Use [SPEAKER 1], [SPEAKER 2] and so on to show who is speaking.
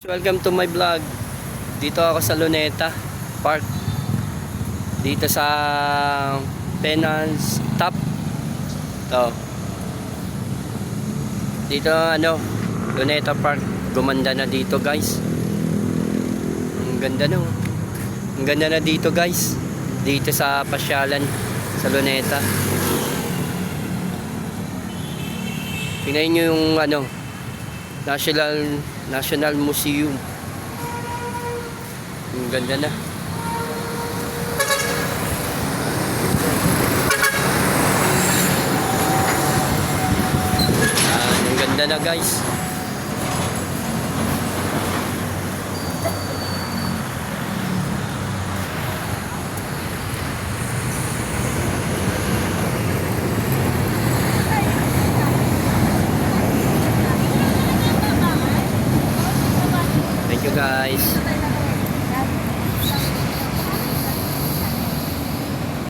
[SPEAKER 1] Welcome to my vlog. Dito ako sa Luneta Park. Dito sa Penance Top. To. Dito Luneta Park. Gumanda na dito, guys. Ang ganda no. Ang ganda na dito, guys. Dito sa pasyalan sa Luneta. Tingnan niyo yung National Museum. Ang ganda na. Ang ganda na, guys. Thank you, guys.